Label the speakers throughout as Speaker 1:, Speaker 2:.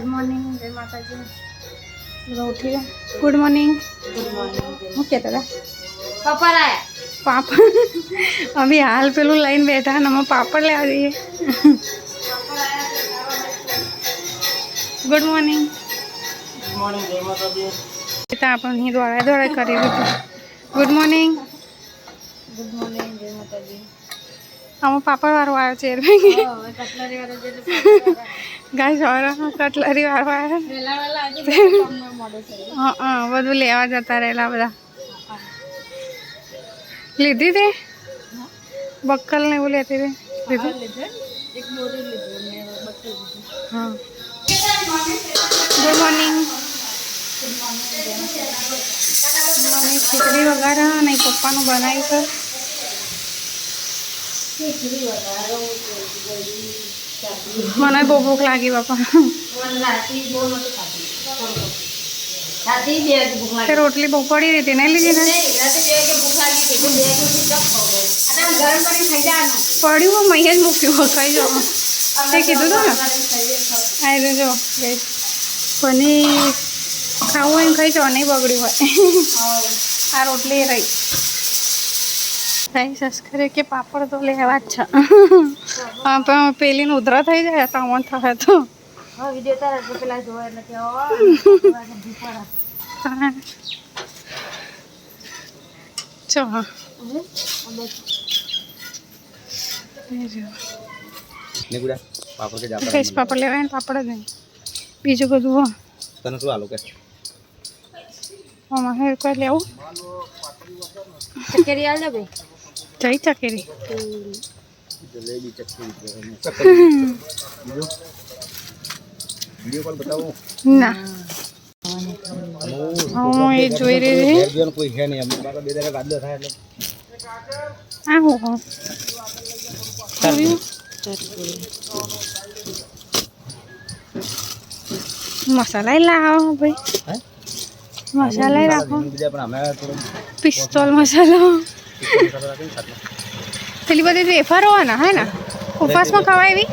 Speaker 1: Good morning जय माता जी। उठी गुड मॉर्निंग હું કહેતા હતા પાપડ આયા પાપડ અભી હાલ પેલું લઈને બેઠા ને અમે પાપડ લેવા જઈએ ગુડ મોર્નિંગ જય માતાજી આપણે દોડા દોડા કરી દીધું ગુડ મોર્નિંગ જય માતાજી આમાં પાપડ વાળો આવ્યો છે કટલરી વાળો ગાય સવારમાં કટલરી વાળો આવ્યો હા બધું લેવા જતા રહેલા બધા લીધી તે બક્કલ ને એવું લેતી હતી લીધું હા ગુડ મોર્નિંગ મને ખીચડી વગેરે નહીં પપ્પાનું બનાવ્યું છે મને બહુ ભૂખ લાગી બાપા રોટલી બહુ પડી રહી હતી નહીં લીધી ને પડ્યું મેં જ મૂક્યું ખાઈ જાઓ તે કીધું હતું ને આવી જો પનીર ખાવું હોય ખાઈ જાઓ નહીં બગડ્યું હોય આ રોટલી રહી રાઈ સસ્કરે કે પાપડ તો લેવા જ છે પણ પેલીને ઉધરા થઈ જાય તો અમન થાય તો ચો પાપડ લેવાય ને પાપડ જ નહીં બીજું બધું હો તને શું આલો કે અમારે કોઈ લેવું ચકેરી આલ દે ભાઈ જઈ ચકેરી જલેબી ચકેરી વિડિયો કોલ બતાવો ના હું એ જોઈ રહી છે કોઈ હે નહીં અમારા બાબા બે દાડા ગાડલો થાય એટલે આ હો મસાલા લાવો ભાઈ મસાલા રાખો પિસ્તોલ મસાલો પેલી બધી વેફર હોવાના હે ને ઉપવાસમાં ખવાય એવી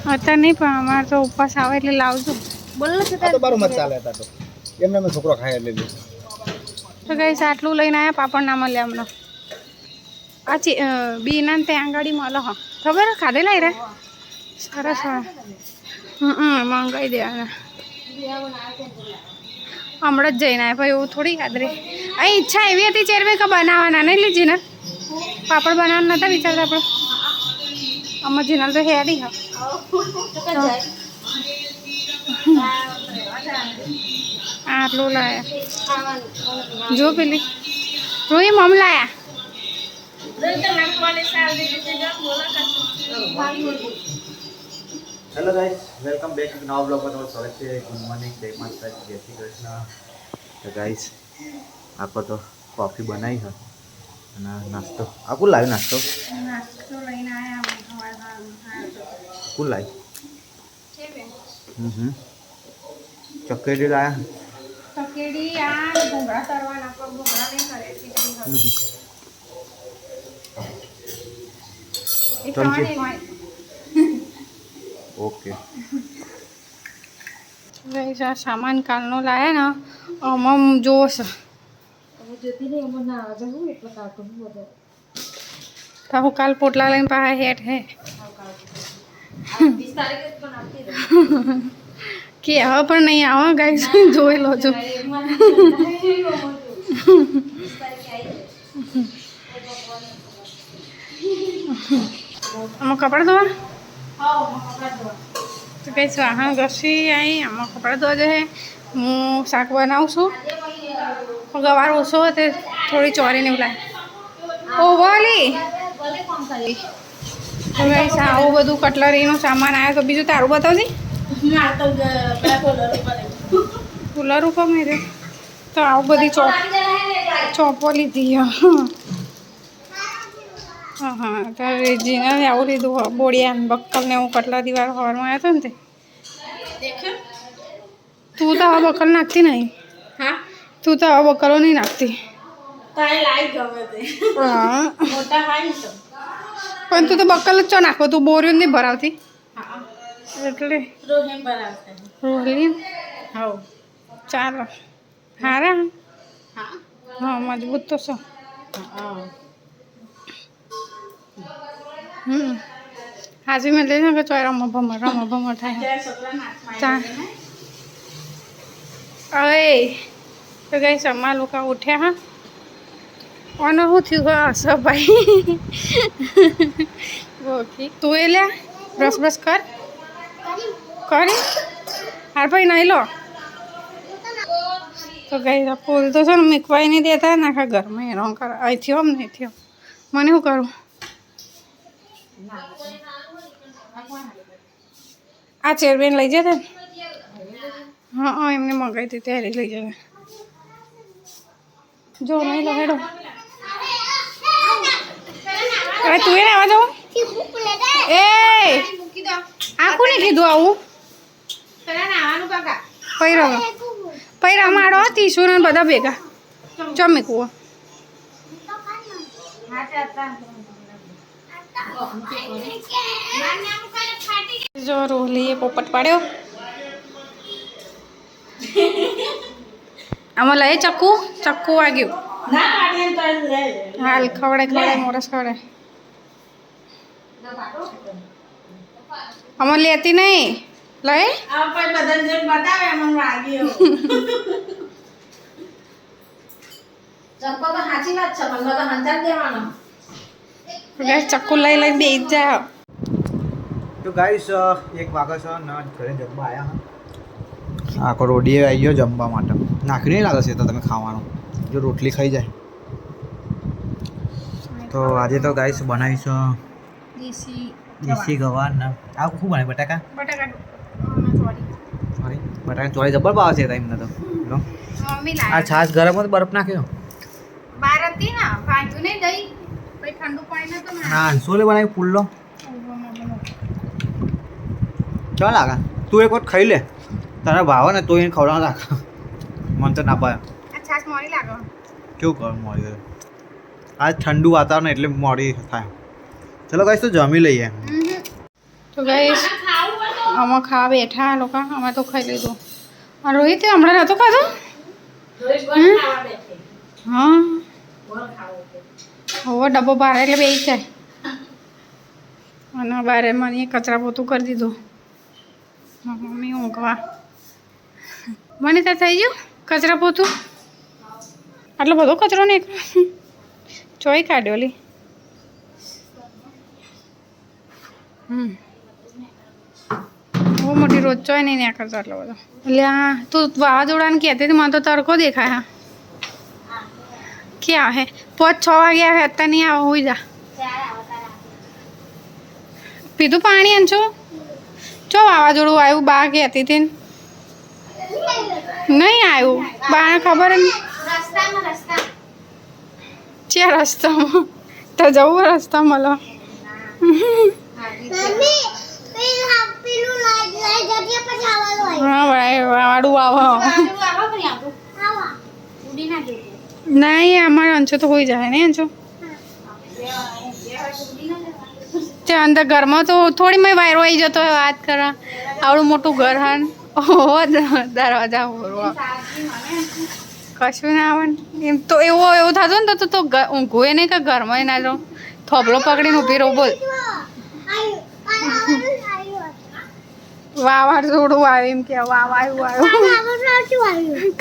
Speaker 1: અત્યારે નહીં પણ અમારે તો ઉપવાસ આવે એટલે લાવજો બોલો છે એમને છોકરો ખાય એટલે તો કઈ આટલું લઈને આવ્યા પાપડ ના મળે હમણાં આ બીના ત્યાં આંગળી મળે હા ખબર ખાધેલા રે સરસ હોય મંગાવી દેવાના હમણાં જ જઈને ભાઈ એવું થોડી યાદ રહે આ ઈચ્છા એવી હતી ચેરવે કે બનાવવાના નહીં લીધી ને પાપડ બનાવવાના નતા વિચારતા આપણે આમાં જીનલ તો હેડી હા આટલું લાયા જો પેલી રોઈ મમ લાયા
Speaker 2: hello guys welcome back to नवा ब्लॉग में તમારું સ્વાગત છે ગુડ મોર્નિંગ જય માતાજી જય શ્રી કૃષ્ણ તો ગાइस આપણે તો કોફી બનાવી છે અને નાસ્તો આ કોણ લાવ્યો નાસ્તો
Speaker 1: લઈને આવ્યા
Speaker 2: કોણ લાવ્યું ચકેડી લાયા
Speaker 1: ચકેડી આ ભૂંગળા તરવાના પર ભૂંગળા નહીં કરે
Speaker 2: ઓકે
Speaker 1: ગાઈસ આ સામાન કાલનો લાયા ને આમાં જોશ તો હું કાલ પોટલા લઈને પાછા હેઠ હે કે હવે પણ નહીં આવો ગાઈસ જોઈ લો છો આમાં કપડાં ધોવા તો કઈ વાહણ ઘસી આવી આમાં કપડાં ધોવા જશે હું શાક બનાવું છું ગવાર ઓછો તે થોડી ચોરીને એવું લાગે ઓ બોલી તો ગાઈસ આવું બધું કટલરીનો સામાન આવ્યો તો બીજું તારું બતાવજે કુલર ઉપર મેરે તો આવું બધી ચોપો લીધી હા તો રેજીને આવું લીધું બોડિયા બક્કલ ને એવું કટલરી વાળો હવારમાં આવ્યો હતો ને તે તું તો હવે બક્કલ નાખતી નહીં હા તું તો હવે બક્કલો નહીં નાખતી હા પણ તું તો બક્કલ જ ચો નાખો તું બોરિયું નહીં ભરાવતી એટલે
Speaker 3: રોહિમ બનાવશે
Speaker 1: રોહલીન
Speaker 3: હા
Speaker 1: ચાલો હારા
Speaker 3: હા
Speaker 1: હા મજબૂત તો છો
Speaker 3: હા
Speaker 1: હાજી મેં લઈને કે ચોય રમો ભમર થાય
Speaker 3: ત્યાં છોકરા નાચમાં
Speaker 1: તા અરે તો ગઈ સમા લોકો ઉઠ્યા હા અને શું થયું હશે ભાઈ ઓકે તું એ લે બ્રશ કર કરી હાર ભાઈ નહીં લો તો ગઈ ફૂલ તો છે ને મીકવાઈ નહીં દેતા નાખા ઘરમાં એનો કર અહીંથી આમ નહીં થયો મને શું કરું આ ચેરબેન લઈ જતા ને હા એમને મંગાવી હતી ત્યારે લઈ જતા જો નહીં લો હેડો હવે તું એને આવવા જાઉં એ આ કોને કીધું આવું પૈરા મારો તીસુર ને બધા ભેગા ચમે કુવો જો રોહલીએ પોપટ પાડ્યો આમાં લઈ ચક્કુ વાગ્યું હાલ ખવડાય મોરસ ખવડાય આમાં લેતી નહીં લઈ ચક્કુ લઈ બે જાય
Speaker 2: તો ગાઈસ એક વાગે છે ને ઘરે જમવા આવ્યા હા આખો રોડીએ આવી ગયો જમવા માટે નાખી નહીં લાગે છે તો તમે ખાવાનું જો રોટલી ખાઈ જાય તો આજે તો ગાઈસ બનાવીશું દેશી ગવાર ને આ શું બને બટાકા ચોળી જબર ભાવ છે એમને તો આ છાશ ગરમ હોય બરફ નાખ્યો
Speaker 1: બાર હતી ને ભાંજ્યું નહીં દહીં પછી ઠંડુ પાણી નતું
Speaker 2: ના સોલે બનાવી પુલ્લો ચાલ આગા તું એક વખત ખાઈ લે તને ભાવે ને તો એને ખવડાવવા રાખ મને તો ના પાય
Speaker 1: આ છાશ મોરી લાગે
Speaker 2: કેવું કર મોડી આજ ઠંડુ વાતાવરણ એટલે મોડી થાય ચલો ગાઈસ તો જમી લઈએ
Speaker 1: તો ગાઈસ આમાં ખાવા બેઠા લોકો અમે તો ખાઈ લીધું અને રોહિત હમણાં નહોતો ખાધો હા હવે ડબ્બો બહાર એટલે બેસી જાય અને બારે મને કચરા પોતું કરી દીધું મમ્મી ઊંઘવા મને ત્યાં થઈ ગયું કચરા પોતું આટલો બધો કચરો ને ચોઈ કાઢ્યો લી બહુ મોટી રોજ ચોય નહીં ત્યાં કરતો આટલો બધો એટલે હા તું વાવાઝોડાને કહેતી હતી મને તો તડકો દેખાય હા ક્યાં હે 5-6 વાગ્યા હે અત્યારે નહીં આવો હોઈ જા પીધું પાણી અંચો ચો વાવાઝોડું આવ્યું બા કહેતી હતી નહીં આવ્યું બાને ખબર નહીં ક્યાં રસ્તામાં તો જવું રસ્તા મળો હા ભાઈ વાળું આવો નહીં અમારે અંચો તો હોઈ જાય ને અંચો ત્યાં અંદર ઘરમાં તો થોડી મેં વાયરો આવી જતો હોય વાત કરવા આવડું મોટું ઘર હન ઓહો દરવાજા કશું ના આવે એમ તો એવું થતું ને તો ઊંઘું નહીં કે ઘરમાં ના જાઉં થોબલો પકડીને ઊભી રહું બોલ વાવાઝોડું આવ્યું એમ કે આવ્યું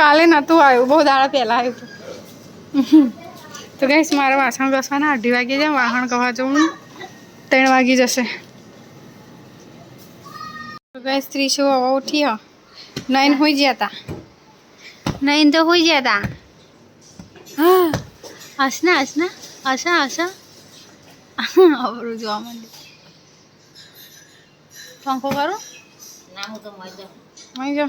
Speaker 1: કાલે નહોતું આવ્યું બહુ દાડા પહેલાં આવ્યું તો ગઈશ મારે વાસણ ઘસવાના 2:30 વાગે જાય વાસણ કવા જવું 3 વાગી જશે તો ગઈશ 30 હવે ઉઠી હ 9 હોઈ ગયા હતા 9 તો હોઈ ગયા હતા હા હસના આશા અવરું જોવા માંડ્યું પંખો કરો મઈ જો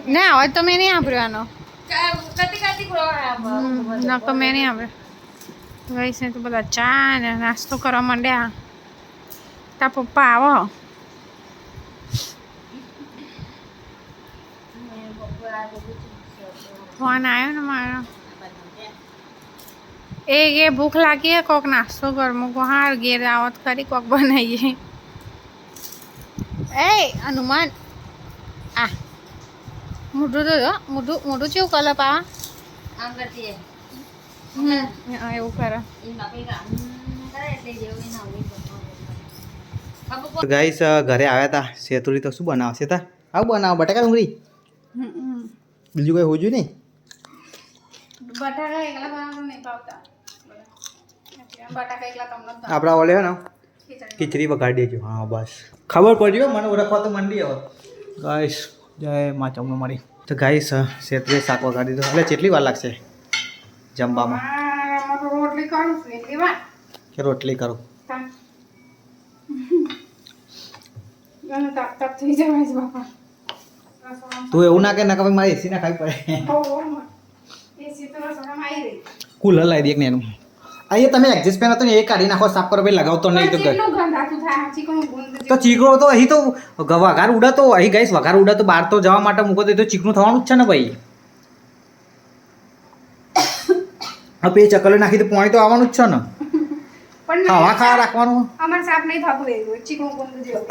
Speaker 1: ના અવાજ તો મેં નહીં સાંભળ્યો આનો ના તો મેં નહીં સાંભળ્યો વૈસે તો બધા ચા ને નાસ્તો કરવા માંડ્યા તા પપ્પા આવો ફોન આવ્યો ને મારો એ ભૂખ લાગી હે કોક નાસ્તો કર મૂકો હાર ઘેર આવત ખરી કોક બનાવીએ એ હનુમાન આ મોઢું તો જો મોઢું ચેવું કલર પાવા એવું કરે
Speaker 2: ગાઈસ ઘરે આવ્યા હતા સેતુરી તો શું બનાવશે તા આવું બનાવો બટાકા ડુંગળી બીજું કોઈ હોજું નહીં
Speaker 1: બટાકા એકલા બનાવવાનું નહીં ભાવતા બટાકા એકલા તમને
Speaker 2: આપણા ઓલે હે ને ખીચડી વગાડી દેજો હા બસ ખબર પડી હો મને ઓળખવા તો મંડી હવે ગાઈસ જય મા ચમનો મારી તો ગાઈસ સેતુરી શાક વગાડી દીધું એટલે કેટલી વાર લાગશે જમવામાં
Speaker 1: રોટલી કરું છું એટલી વાર
Speaker 2: કે રોટલી કરું
Speaker 1: તપ થઈ જવાય છે બાપા
Speaker 2: તું એવું ના કે ના કે મારે એસી ના ખાવી પડે
Speaker 1: એસી તો રસોડામાં આવી રહી
Speaker 2: કુલર લાવી દે એક નેનું અહીંયા તમે એડજસ્ટ પેન હતો ને એ કાઢી નાખો સાફ કરો ભાઈ લગાવતો નહીં તો
Speaker 1: કેટલું ગંધાતું થાય ચીકણું ગુંદ
Speaker 2: તો ચીકણો તો અહીં તો વઘાર ઉડાતો અહીં ગાઈસ વઘાર ઉડાતો બહાર તો જવા માટે મૂકો તો ચીકણું થવાનું જ છે ને ભાઈ હવે એ ચકલે નાખી તો પાણી તો આવવાનું જ છે ને
Speaker 1: પણ
Speaker 2: ખાવા ખાવા રાખવાનું
Speaker 1: અમાર સાપ નહીં થતું રહ્યું ચીકણું ગુંદ જેવું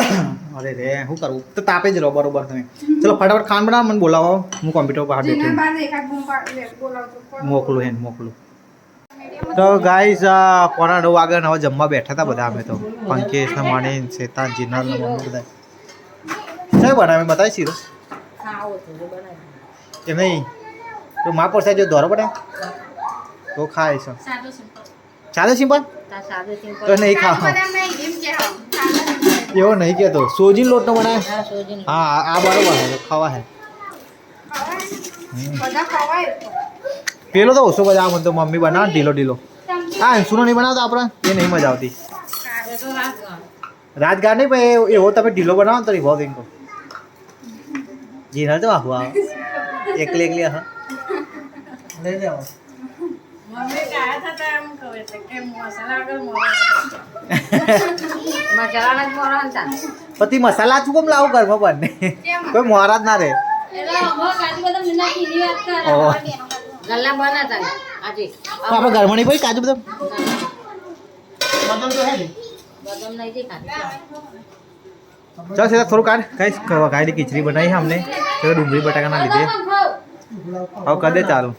Speaker 2: અરે રે શું કરવું તો તાપે જ રહો બરોબર તમે ચલો ફટાફટ ખાન બનાવો મને બોલાવો હું કોમ્પ્યુટર પર હાથ
Speaker 1: જેના
Speaker 2: બેઠું
Speaker 1: બાદ એકાદ બૂમ બોલાવતો
Speaker 2: મોકલું હેન મોકલું તો ગાઈસ 9:15 વાગે હવે જમવા બેઠા હતા બધા અમે તો પંકેશ ને મણી શેતાન જીનલ ને મમ્મી બધા શું બનાવે બતાવી શીરો કે નહીં તો મા પર સાહેબ જો દોરો બનાવે તો ખાય છે ચાલે સિમ્પલ તો નહીં ખાવ એવો નહીં કહેતો સોજીનો લોટનો બનાવે હા આ બરોબર હે ખાવા હે
Speaker 1: બધા ખવાય
Speaker 2: પેલો તો ઓછો બધા મને તો મમ્મી બનાવે ઢીલો ઢીલો હા અંશુનો નહીં બનાવતા આપણે એ નહીં મજા આવતી રાજગાર નહીં ભાઈ એવો તમે ઢીલો બનાવો તો બહુ દિન જીના તો આવું આવે એકલી હા લઈ જાઓ પતિ મસાલા શું કેમ લાવું ઘરમાં બને કોઈ મોરા જ ના રે આપણે ઘરમાં નહીં ભાઈ કાજુ બદામ ચાલ સીધા થોડું કાઢ કઈ ગાયની ખીચડી બનાવી છે અમને ડુંગળી બટાકાના લીધે હવે કદે ચાલુ